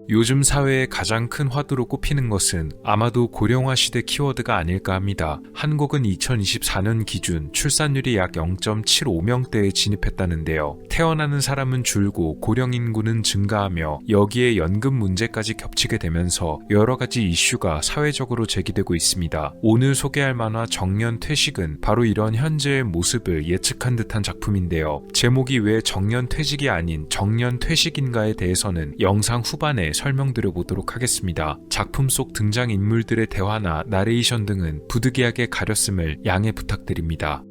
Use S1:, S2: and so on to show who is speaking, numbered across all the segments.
S1: 요즘 사회의 가장 큰 화두로 꼽히는 것은 아마도 고령화 시대 키워드가 아닐까 합니다. 한국은 2024년 기준 출산율이 약 0.75명대에 진입했다는데요. 태어나는 사람은 줄고 고령 인구는 증가하며 여기에 연금 문제까지 겹치게 되면서 여러 가지 이슈가 사회적으로 제기되고 있습니다. 오늘 소개할 만화 정년퇴직은 바로 이런 현재의 모습을 예측한 듯한 작품인데요. 제목이 왜 정년퇴직이 아닌 정년퇴식인가에 대해서는 영상 후반에 설명드려 보도록 하겠습니다. 작품 속 등장인물들의 대화나 나레이션 등은 부득이하게 가렸음을 양해 부탁드립니다.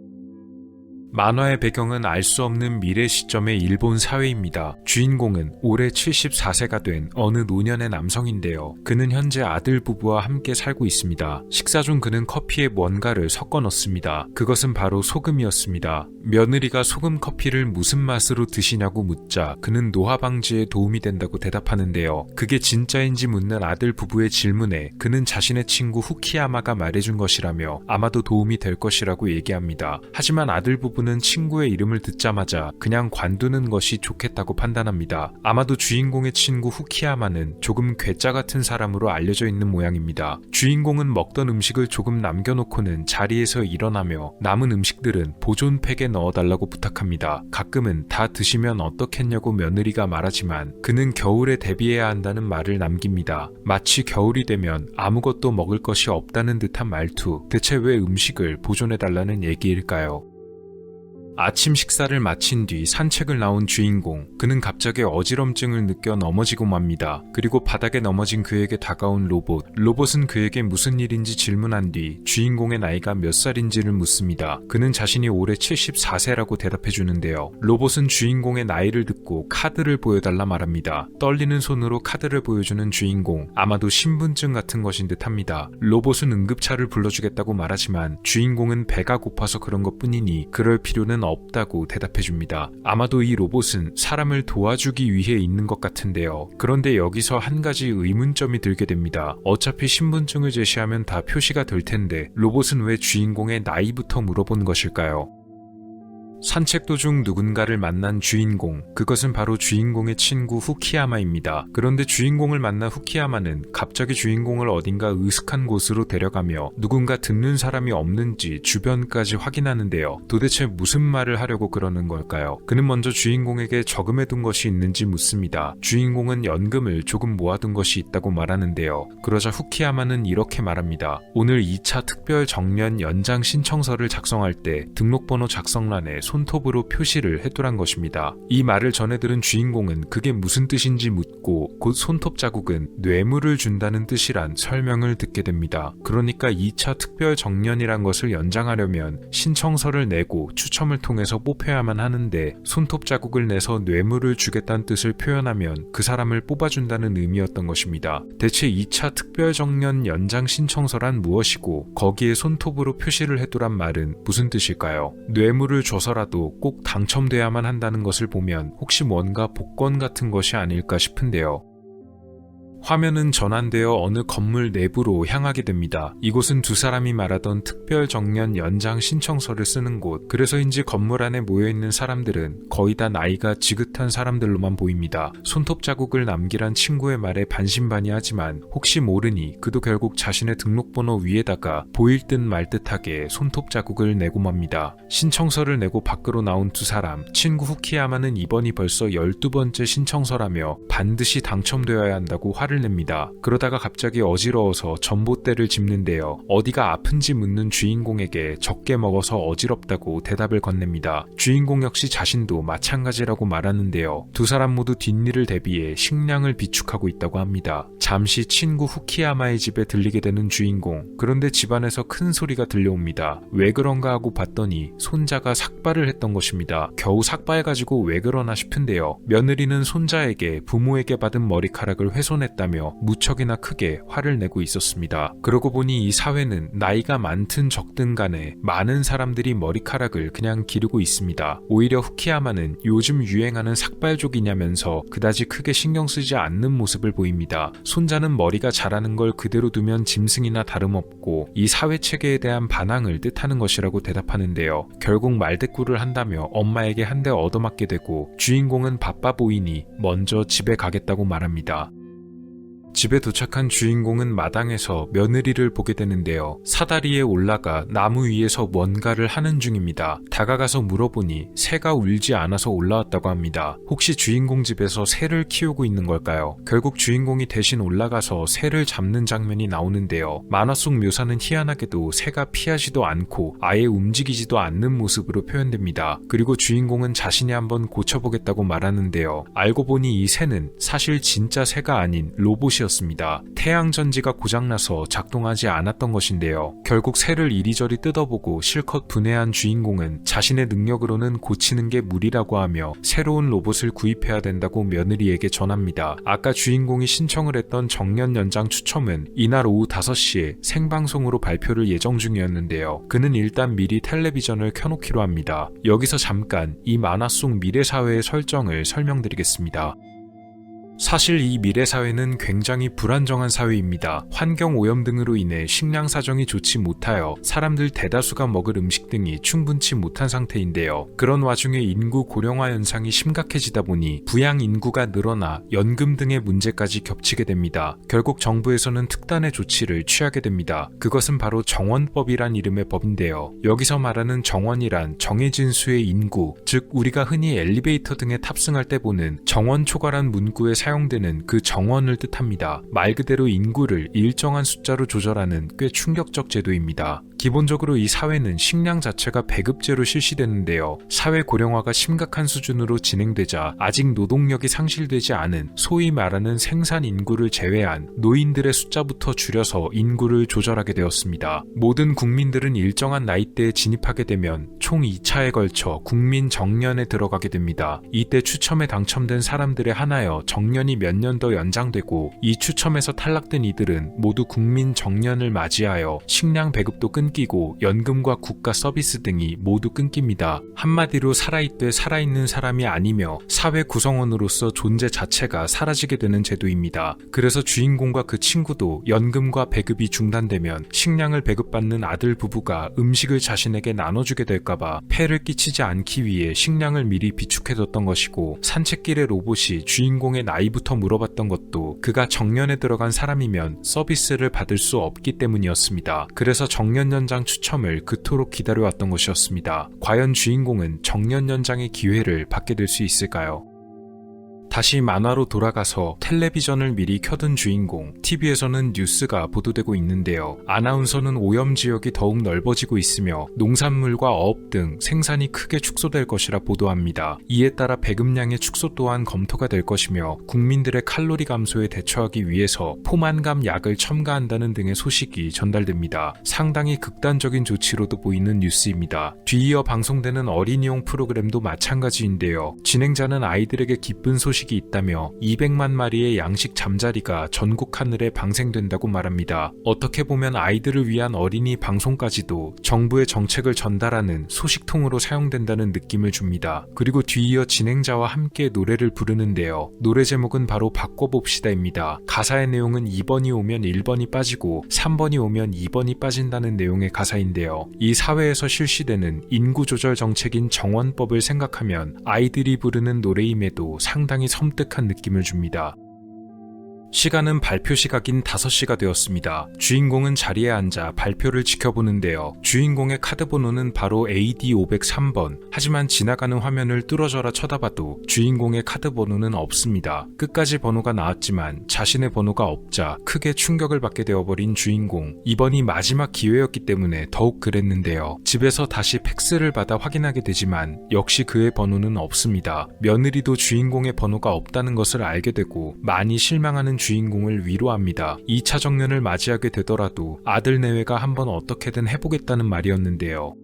S1: 만화의 배경은 알 수 없는 미래 시점의 일본 사회입니다. 주인공은 올해 74세가 된 어느 노년의 남성인데요. 그는 현재 아들 부부와 함께 살고 있습니다. 식사 중 그는 커피에 뭔가를 섞어 넣습니다. 그것은 바로 소금이었습니다. 며느리가 소금 커피를 무슨 맛으로 드시냐고 묻자 그는 노화 방지에 도움이 된다고 대답하는데요. 그게 진짜인지 묻는 아들 부부의 질문에 그는 자신의 친구 후키야마가 말해준 것이라며 아마도 도움이 될 것이라고 얘기합니다. 하지만 아들 부부는 친구의 이름을 듣자마자 그냥 관두는 것이 좋겠다고 판단합니다. 아마도 주인공의 친구 후키야마는 조금 괴짜 같은 사람으로 알려져 있는 모양입니다. 주인공은 먹던 음식을 조금 남겨놓고는 자리에서 일어나며 남은 음식들은 보존팩에 넣어달라고 부탁합니다. 가끔은 다 드시면 어떻겠냐고 며느리가 말하지만 그는 겨울에 대비해야 한다는 말을 남깁니다. 마치 겨울이 되면 아무것도 먹을 것이 없다는 듯한 말투. 대체 왜 음식을 보존해달라는 얘기일까요? 아침 식사를 마친 뒤 산책을 나온 주인공. 그는 갑자기 어지럼증을 느껴 넘어지고 맙니다. 그리고 바닥에 넘어진 그에게 다가온 로봇. 로봇은 그에게 무슨 일인지 질문한 뒤 주인공의 나이가 몇 살인지를 묻습니다. 그는 자신이 올해 74세라고 대답해주는데요. 로봇은 주인공의 나이를 듣고 카드를 보여달라 말합니다. 떨리는 손으로 카드를 보여주는 주인공. 아마도 신분증 같은 것인 듯합니다. 로봇은 응급차를 불러주겠다고 말하지만 주인공은 배가 고파서 그런 것뿐이니 그럴 필요는 없다고 대답해줍니다. 아마도 이 로봇은 사람을 도와주기 위해 있는 것 같은데요. 그런데 여기서 한 가지 의문점이 들게 됩니다. 어차피 신분증을 제시하면 다 표시가 될 텐데 로봇은 왜 주인공의 나이부터 물어본 것일까요? 산책 도중 누군가를 만난 주인공. 그것은 바로 주인공의 친구 후키야마입니다. 그런데 주인공을 만난 후키야마는 갑자기 주인공을 어딘가 으슥한 곳으로 데려가며 누군가 듣는 사람이 없는지 주변까지 확인하는데요. 도대체 무슨 말을 하려고 그러는 걸까요? 그는 먼저 주인공에게 저금해둔 것이 있는지 묻습니다. 주인공은 연금을 조금 모아둔 것이 있다고 말하는데요. 그러자 후키야마는 이렇게 말합니다. 오늘 2차 특별 정년 연장 신청서를 작성할 때 등록번호 작성란에 손톱으로 표시를 해두란 것입니다. 이 말을 전해 들은 주인공은 그게 무슨 뜻인지 묻고 곧 손톱 자국은 뇌물을 준다는 뜻이란 설명을 듣게 됩니다. 그러니까 2차 특별 정년이란 것을 연장하려면 신청서를 내고 추첨을 통해서 뽑혀야만 하는데 손톱 자국을 내서 뇌물을 주겠다는 뜻을 표현하면 그 사람을 뽑아준다는 의미였던 것입니다. 대체 2차 특별 정년 연장 신청서란 무엇이고 거기에 손톱으로 표시를 해두란 말은 무슨 뜻일까요? 뇌물을 줘서라도 꼭 당첨돼야만 한다는 것을 보면 혹시 뭔가 복권 같은 것이 아닐까 싶은데요. 화면은 전환되어 어느 건물 내부로 향하게 됩니다. 이곳은 두 사람이 말하던 특별 정년 연장 신청서를 쓰는 곳. 그래서인지 건물 안에 모여있는 사람들은 거의 다 나이가 지긋한 사람들로만 보입니다. 손톱 자국을 남기란 친구의 말에 반신반의하지만 혹시 모르니 그도 결국 자신의 등록번호 위에다가 보일 듯 말 듯하게 손톱 자국을 내고 맙니다. 신청서를 내고 밖으로 나온 두 사람. 친구 후키야마는 이번이 벌써 12번째 신청서라며 반드시 당첨되어야 한다고 화를 냅니다. 그러다가 갑자기 어지러워서 전봇대를 짚는데요. 어디가 아픈지 묻는 주인공에게 적게 먹어서 어지럽다고 대답을 건넵니다. 주인공 역시 자신도 마찬가지라고 말하는데요. 두 사람 모두 뒷일을 대비해 식량을 비축하고 있다고 합니다. 잠시 친구 후키야마의 집에 들리게 되는 주인공. 그런데 집안에서 큰 소리가 들려옵니다. 왜 그런가 하고 봤더니 손자가 삭발을 했던 것입니다. 겨우 삭발 가지고 왜 그러나 싶은데요. 며느리는 손자에게 부모에게 받은 머리카락을 훼손했다며 무척이나 크게 화를 내고 있었습니다. 그러고 보니 이 사회는 나이가 많든 적든 간에 많은 사람들이 머리카락을 그냥 기르고 있습니다. 오히려 후키야마는 요즘 유행하는 삭발족이냐면서 그다지 크게 신경 쓰지 않는 모습을 보입니다. 손자는 머리가 자라는 걸 그대로 두면 짐승이나 다름없고 이 사회 체계에 대한 반항을 뜻하는 것이라고 대답하는데요. 결국 말대꾸를 한다며 엄마에게 한 대 얻어맞게 되고 주인공은 바빠 보이니 먼저 집에 가겠다고 말합니다. 집에 도착한 주인공은 마당에서 며느리를 보게 되는데요. 사다리에 올라가 나무 위에서 뭔가를 하는 중입니다. 다가가서 물어보니 새가 울지 않아서 올라왔다고 합니다. 혹시 주인공 집에서 새를 키우고 있는 걸까요? 결국 주인공이 대신 올라가서 새를 잡는 장면이 나오는데요. 만화 속 묘사는 희한하게도 새가 피하지도 않고 아예 움직이지도 않는 모습으로 표현됩니다. 그리고 주인공은 자신이 한번 고쳐보겠다고 말하는데요. 알고 보니 이 새는 사실 진짜 새가 아닌 로봇이었습니다. 태양전지가 고장나서 작동하지 않았던 것인데요. 결국 새를 이리저리 뜯어보고 실컷 분해한 주인공은 자신의 능력으로는 고치는 게 무리라고 하며 새로운 로봇을 구입해야 된다고 며느리에게 전합니다. 아까 주인공이 신청을 했던 정년 연장 추첨은 이날 오후 5시에 생방송으로 발표를 예정 중이었는데요. 그는 일단 미리 텔레비전을 켜놓기로 합니다. 여기서 잠깐 이 만화 속 미래사회의 설정을 설명드리겠습니다. 사실 이 미래사회는 굉장히 불안정한 사회입니다. 환경오염 등으로 인해 식량 사정이 좋지 못하여 사람들 대다수가 먹을 음식 등이 충분치 못한 상태인데요. 그런 와중에 인구 고령화 현상이 심각해지다 보니 부양 인구가 늘어나 연금 등의 문제까지 겹치게 됩니다. 결국 정부에서는 특단의 조치를 취하게 됩니다. 그것은 바로 정원법이란 이름의 법인데요. 여기서 말하는 정원이란 정해진 수의 인구, 즉 우리가 흔히 엘리베이터 등에 탑승할 때 보는 정원 초과란 문구에 사용되는 그 정원을 뜻합니다. 말 그대로 인구를 일정한 숫자로 조절하는 꽤 충격적 제도입니다. 기본적으로 이 사회는 식량 자체가 배급제로 실시되는데요. 사회 고령화가 심각한 수준으로 진행되자 아직 노동력이 상실되지 않은 소위 말하는 생산 인구를 제외한 노인들의 숫자부터 줄여서 인구를 조절하게 되었습니다. 모든 국민들은 일정한 나이대에 진입하게 되면 총 2차에 걸쳐 국민 정년에 들어가게 됩니다. 이때 추첨에 당첨된 사람들에 한하여 정년이 몇 년 더 연장되고 이 추첨에서 탈락된 이들은 모두 국민 정년을 맞이하여 식량 배급도 끊기고 연금과 국가 서비스 등이 모두 끊깁니다. 한마디로 살아있되 살아있는 사람이 아니며 사회 구성원으로서 존재 자체가 사라지게 되는 제도입니다. 그래서 주인공과 그 친구도 연금과 배급이 중단되면 식량을 배급받는 아들 부부가 음식을 자신에게 나눠주게 될까봐 폐를 끼치지 않기 위해 식량을 미리 비축해뒀던 것이고, 산책길의 로봇이 주인공의 나이부터 물어봤던 것도 그가 정년에 들어간 사람이면 서비스를 받을 수 없기 때문이었습니다. 그래서 정년 연장 추첨을 그토록 기다려왔던 것이었습니다. 과연 주인공은 정년 연장의 기회를 받게 될 수 있을까요? 다시 만화로 돌아가서 텔레비전을 미리 켜둔 주인공. TV에서는 뉴스가 보도되고 있는데요. 아나운서는 오염지역이 더욱 넓어지고 있으며 농산물과 어업 등 생산이 크게 축소될 것이라 보도합니다. 이에 따라 배급량의 축소 또한 검토가 될 것이며 국민들의 칼로리 감소에 대처하기 위해서 포만감 약을 첨가한다는 등의 소식이 전달됩니다. 상당히 극단적인 조치로도 보이는 뉴스입니다. 뒤이어 방송되는 어린이용 프로그램도 마찬가지인데요. 진행자는 아이들에게 기쁜 소식이 있다며 200만 마리의 양식 잠자리가 전국 하늘에 방생된다고 말합니다. 어떻게 보면 아이들을 위한 어린이 방송까지도 정부의 정책을 전달하는 소식통으로 사용된다는 느낌을 줍니다. 그리고 뒤이어 진행자와 함께 노래를 부르는데요. 노래 제목은 바로 바꿔봅시다입니다. 가사의 내용은 2번이 오면 1번이 빠지고 3번이 오면 2번이 빠진다는 내용의 가사인데요. 이 사회에서 실시되는 인구조절 정책인 정원법을 생각하면 아이들이 부르는 노래임에도 상당히 섬뜩한 느낌을 줍니다. 시간은 발표 시각인 5시가 되었습니다. 주인공은 자리에 앉아 발표를 지켜보는데요. 주인공의 카드 번호는 바로 AD503번. 하지만 지나가는 화면을 뚫어져라 쳐다봐도 주인공의 카드 번호는 없습니다. 끝까지 번호가 나왔지만 자신의 번호가 없자 크게 충격을 받게 되어버린 주인공. 이번이 마지막 기회였기 때문에 더욱 그랬는데요. 집에서 다시 팩스를 받아 확인하게 되지만 역시 그의 번호는 없습니다. 며느리도 주인공의 번호가 없다는 것을 알게 되고 많이 실망하는 주인공을 위로합니다. 2차 정년을 맞이하게 되더라도 아들 내외가 한번 어떻게든 해보겠다는 말이었는데요.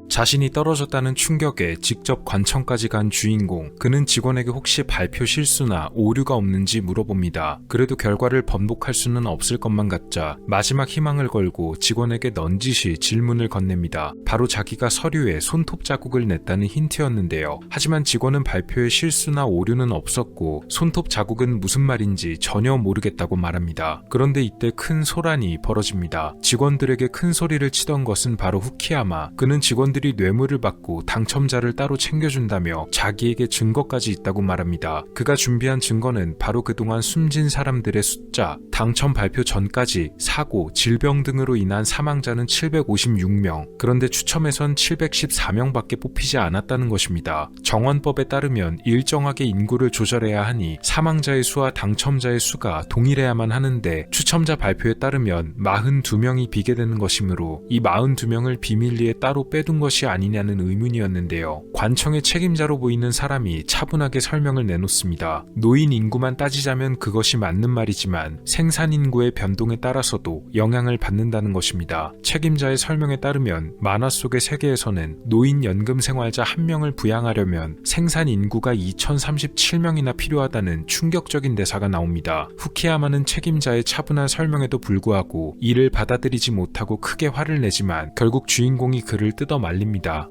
S1: 자신이 떨어졌다는 충격에 직접 관청까지 간 주인공. 그는 직원에게 혹시 발표 실수나 오류가 없는지 물어봅니다. 그래도 결과를 번복할 수는 없을 것만 같자 마지막 희망을 걸고 직원에게 넌지시 질문을 건넵니다. 바로 자기가 서류에 손톱 자국을 냈다는 힌트였는데요. 하지만 직원은 발표에 실수나 오류는 없었고 손톱 자국은 무슨 말인지 전혀 모르겠다고 말합니다. 그런데 이때 큰 소란이 벌어집니다. 직원들에게 큰 소리를 치던 것은 바로 후키야마. 그는 직원들이 주민들이 뇌물을 받고 당첨자를 따로 챙겨준다며 자기에게 증거까지 있다고 말합니다. 그가 준비한 증거는 바로 그동안 숨진 사람들의 숫자, 당첨 발표 전까지 사고, 질병 등으로 인한 사망자는 756명, 그런데 추첨에선 714명밖에 뽑히지 않았다는 것입니다. 정원법에 따르면 일정하게 인구를 조절해야 하니 사망자의 수와 당첨자의 수가 동일해야만 하는데 추첨자 발표에 따르면 42명이 비게 되는 것이므로 이 42명을 비밀리에 따로 빼둔 것이 아니냐는 의문이었는데요. 관청의 책임자로 보이는 사람이 차분하게 설명을 내놓습니다. 노인 인구만 따지자면 그것이 맞는 말이지만 생산 인구의 변동에 따라서도 영향을 받는다는 것입니다. 책임자의 설명에 따르면 만화 속의 세계에서는 노인 연금 생활자 1명을 부양하려면 생산 인구가 2037명이나 필요하다는 충격적인 대사가 나옵니다. 후키야마는 책임자의 차분한 설명에도 불구하고 이를 받아들이지 못하고 크게 화를 내지만 결국 주인공이 그를 뜯어 말립니다.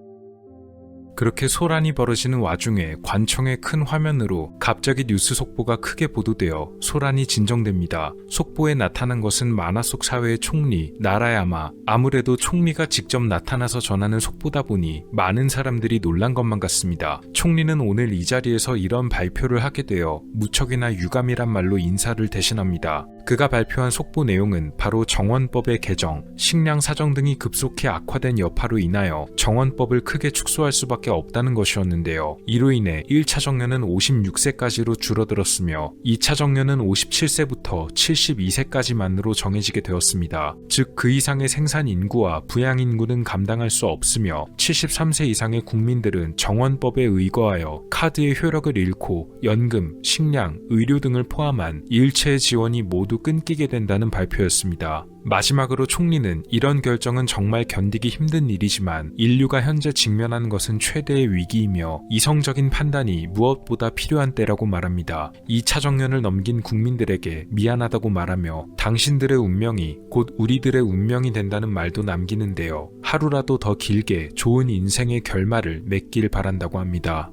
S1: 그렇게 소란이 벌어지는 와중에 관청의 큰 화면으로 갑자기 뉴스 속보가 크게 보도되어 소란이 진정됩니다. 속보에 나타난 것은 만화 속 사회의 총리 나라야마. 아무래도 총리가 직접 나타나서 전하는 속보다 보니 많은 사람들이 놀란 것만 같습니다. 총리는 오늘 이 자리에서 이런 발표를 하게 되어 무척이나 유감이란 말로 인사를 대신합니다. 그가 발표한 속보 내용은 바로 정원법의 개정, 식량 사정 등이 급속히 악화된 여파로 인하여 정원법을 크게 축소할 수밖에 없다는 것이었는데요. 이로 인해 1차 정년은 56세까지로 줄어들었으며 2차 정년은 57세부터 72세까지만으로 정해지게 되었습니다. 즉 그 이상의 생산 인구와 부양 인구는 감당할 수 없으며 73세 이상의 국민들은 정원법에 의거하여 카드의 효력을 잃고 연금, 식량, 의료 등을 포함한 일체의 지원이 모두 끊기게 된다는 발표였습니다. 마지막으로 총리는 이런 결정은 정말 견디기 힘든 일이지만 인류가 현재 직면하는 것은 최대의 위기이며 이성적인 판단이 무엇보다 필요한 때라고 말합니다. 2차 정년을 넘긴 국민들에게 미안하다고 말하며 당신들의 운명이 곧 우리들의 운명이 된다는 말도 남기는데요. 하루라도 더 길게 좋은 인생의 결말을 맺길 바란다고 합니다.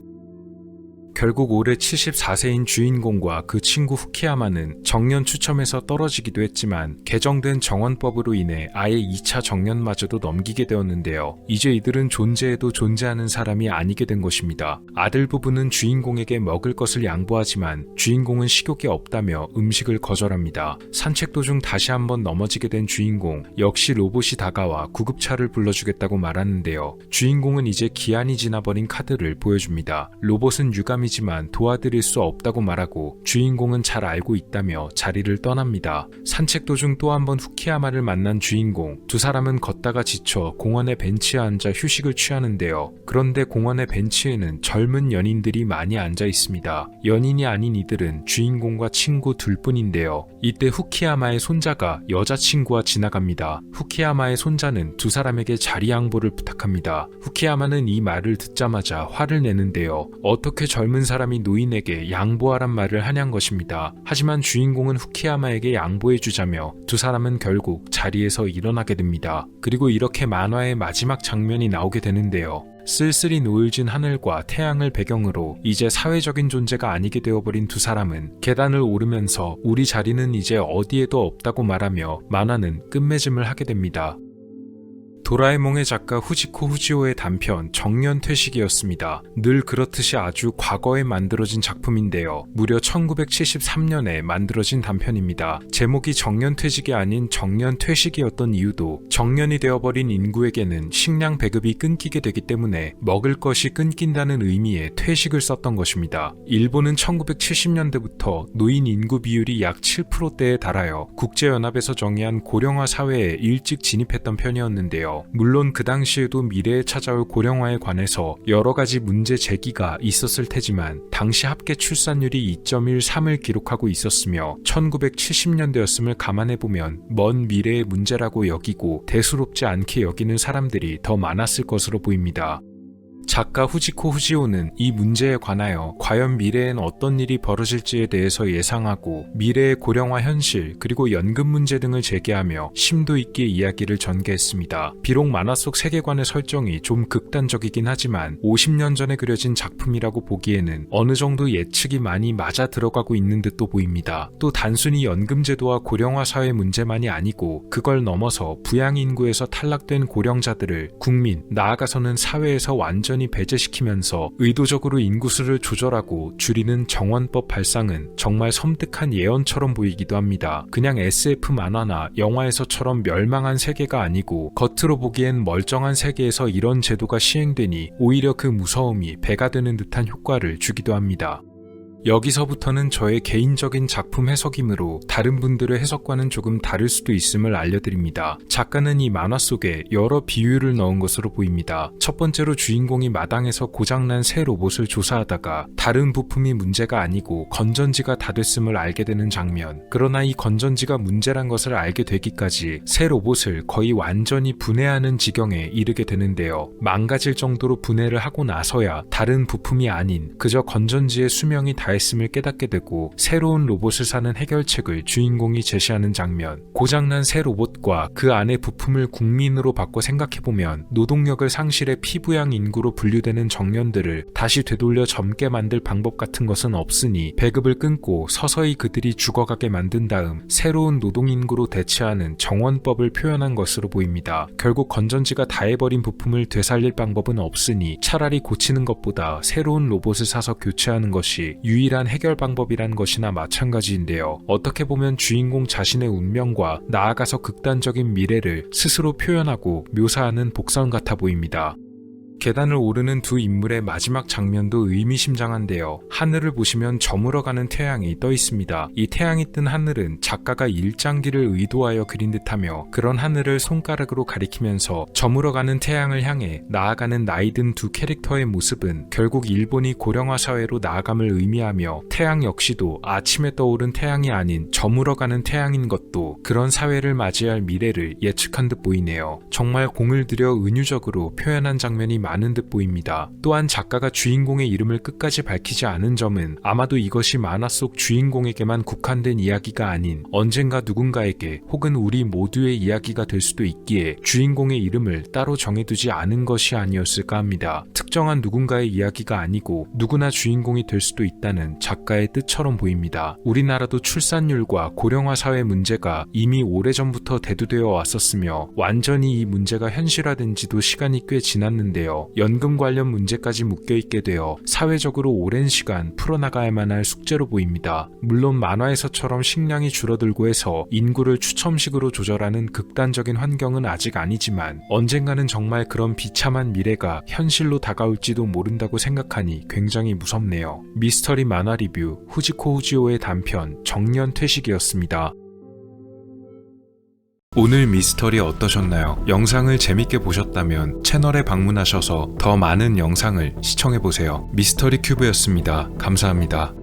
S1: 결국 올해 74세인 주인공과 그 친구 후키야마는 정년 추첨에서 떨어지기도 했지만 개정된 정원법으로 인해 아예 2차 정년마저도 넘기게 되었는데요. 이제 이들은 존재해도 존재하는 사람이 아니게 된 것입니다. 아들 부부는 주인공에게 먹을 것을 양보하지만 주인공은 식욕이 없다며 음식을 거절합니다. 산책 도중 다시 한번 넘어지게 된 주인공, 역시 로봇이 다가와 구급차를 불러주겠다고 말하는데요. 주인공은 이제 기한이 지나버린 카드를 보여줍니다. 로봇은 유감이지만 도와드릴 수 없다고 말하고 주인공은 잘 알고 있다며 자리를 떠납니다. 산책 도중 또 한 번 후키야마를 만난 주인공, 두 사람은 걷다가 지쳐 공원의 벤치에 앉아 휴식을 취하는데요. 그런데 공원의 벤치에는 젊은 연인들이 많이 앉아 있습니다. 연인이 아닌 이들은 주인공과 친구 둘뿐인데요. 이때 후키야마의 손자가 여자친구와 지나갑니다. 후키야마의 손자는 두 사람에게 자리 양보를 부탁합니다. 후키야마는 이 말을 듣자마자 화를 내는데요. 어떻게 젊은 사람이 노인에게 양보하란 말을 하냔 것입니다. 하지만 주인공은 후키야마에게 양보해주자며 두 사람은 결국 자리에서 일어나게 됩니다. 그리고 이렇게 만화의 마지막 장면이 나오게 되는데요. 쓸쓸히 노을진 하늘과 태양을 배경으로 이제 사회적인 존재가 아니게 되어버린 두 사람은 계단을 오르면서 우리 자리는 이제 어디에도 없다고 말하며 만화는 끝맺음을 하게 됩니다. 도라에몽의 작가 후지코 후지오의 단편 정년퇴식이었습니다. 늘 그렇듯이 아주 과거에 만들어진 작품인데요. 무려 1973년에 만들어진 단편입니다. 제목이 정년퇴직이 아닌 정년퇴식이었던 이유도 정년이 되어버린 인구에게는 식량 배급이 끊기게 되기 때문에 먹을 것이 끊긴다는 의미의 퇴식을 썼던 것입니다. 일본은 1970년대부터 노인 인구 비율이 약 7%대에 달하여 국제연합에서 정의한 고령화 사회에 일찍 진입했던 편이었는데요. 물론 그 당시에도 미래에 찾아올 고령화에 관해서 여러 가지 문제 제기가 있었을 테지만 당시 합계 출산율이 2.13을 기록하고 있었으며 1970년대였음을 감안해보면 먼 미래의 문제라고 여기고 대수롭지 않게 여기는 사람들이 더 많았을 것으로 보입니다. 작가 후지코 후지오는 이 문제에 관하여 과연 미래엔 어떤 일이 벌어질지에 대해서 예상하고 미래의 고령화 현실 그리고 연금 문제 등을 제기하며 심도 있게 이야기를 전개했습니다. 비록 만화 속 세계관의 설정이 좀 극단적이긴 하지만 50년 전에 그려진 작품이라고 보기에는 어느 정도 예측이 많이 맞아 들어가고 있는 듯도 보입니다. 또 단순히 연금 제도와 고령화 사회 문제만이 아니고 그걸 넘어서 부양 인구에서 탈락된 고령자들을 국민, 나아가서는 사회에서 완전히 배제시키면서 의도적으로 인구수를 조절하고 줄이는 정원법 발상은 정말 섬뜩한 예언처럼 보이기도 합니다. 그냥 SF 만화나 영화에서처럼 멸망한 세계가 아니고 겉으로 보기엔 멀쩡한 세계에서 이런 제도가 시행되니 오히려 그 무서움이 배가 되는 듯한 효과를 주기도 합니다. 여기서부터는 저의 개인적인 작품 해석이므로 다른 분들의 해석과는 조금 다를 수도 있음을 알려드립니다. 작가는 이 만화 속에 여러 비유를 넣은 것으로 보입니다. 첫 번째로 주인공이 마당에서 고장난 새 로봇을 조사하다가 다른 부품이 문제가 아니고 건전지가 다 됐음을 알게 되는 장면. 그러나 이 건전지가 문제란 것을 알게 되기까지 새 로봇을 거의 완전히 분해하는 지경에 이르게 되는데요. 망가질 정도로 분해를 하고 나서야 다른 부품이 아닌 그저 건전지의 수명이 다 했음을 깨닫게 되고 새로운 로봇을 사는 해결책을 주인공이 제시하는 장면. 고장난 새 로봇과 그 안의 부품을 국민으로 바꿔 생각해보면 노동력을 상실해 피부양 인구로 분류되는 정년들을 다시 되돌려 젊게 만들 방법 같은 것은 없으니 배급을 끊고 서서히 그들이 죽어가게 만든 다음 새로운 노동인구로 대체하는 정원법을 표현한 것으로 보입니다. 결국 건전지가 다 해버린 부품을 되살릴 방법은 없으니 차라리 고치는 것보다 새로운 로봇을 사서 교체하는 것이 유일한 해결 방법이란 것이나 마찬가지인데요. 어떻게 보면 주인공 자신의 운명과 나아가서 극단적인 미래를 스스로 표현하고 묘사하는 복선 같아 보입니다. 계단을 오르는 두 인물의 마지막 장면도 의미심장한데요. 하늘을 보시면 저물어가는 태양이 떠 있습니다. 이 태양이 뜬 하늘은 작가가 일장기를 의도하여 그린 듯하며 그런 하늘을 손가락으로 가리키면서 저물어가는 태양을 향해 나아가는 나이든 두 캐릭터의 모습은 결국 일본이 고령화 사회로 나아감을 의미하며 태양 역시도 아침에 떠오른 태양이 아닌 저물어가는 태양인 것도 그런 사회를 맞이할 미래를 예측한 듯 보이네요. 정말 공을 들여 은유적으로 표현한 장면이 많은 듯 보입니다. 또한 작가가 주인공의 이름을 끝까지 밝히지 않은 점은 아마도 이것이 만화 속 주인공에게만 국한된 이야기가 아닌 언젠가 누군가에게 혹은 우리 모두의 이야기가 될 수도 있기에 주인공의 이름을 따로 정해두지 않은 것이 아니었을까 합니다. 특정한 누군가의 이야기가 아니고 누구나 주인공이 될 수도 있다는 작가의 뜻처럼 보입니다. 우리나라도 출산율과 고령화 사회 문제가 이미 오래전부터 대두되어 왔었으며 완전히 이 문제가 현실화된 지도 시간이 꽤 지났는데요. 연금 관련 문제까지 묶여있게 되어 사회적으로 오랜 시간 풀어나가야만 할 숙제로 보입니다. 물론 만화에서처럼 식량이 줄어들고 해서 인구를 추첨식으로 조절하는 극단적인 환경은 아직 아니지만 언젠가는 정말 그런 비참한 미래가 현실로 다가올지도 모른다고 생각하니 굉장히 무섭네요. 미스터리 만화 리뷰 후지코 후지오의 단편 정년퇴직이었습니다. 오늘 미스터리 어떠셨나요? 영상을 재밌게 보셨다면 채널에 방문하셔서 더 많은 영상을 시청해보세요. 미스터리 큐브였습니다. 감사합니다.